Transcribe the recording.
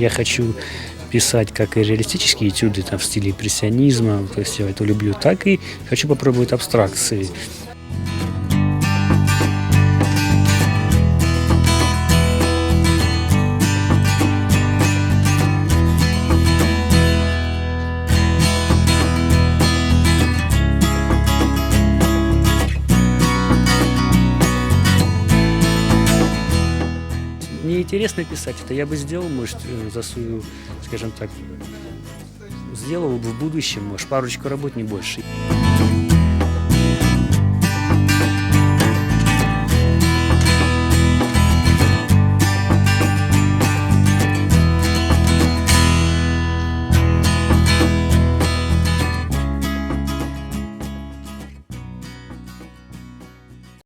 я хочу писать как и реалистические этюды там, в стиле импрессионизма, то есть я это люблю, так и хочу попробовать абстракции. Мне интересно писать это, я бы сделал, может, за свою, скажем так, сделал бы в будущем, может, парочку работ, не больше.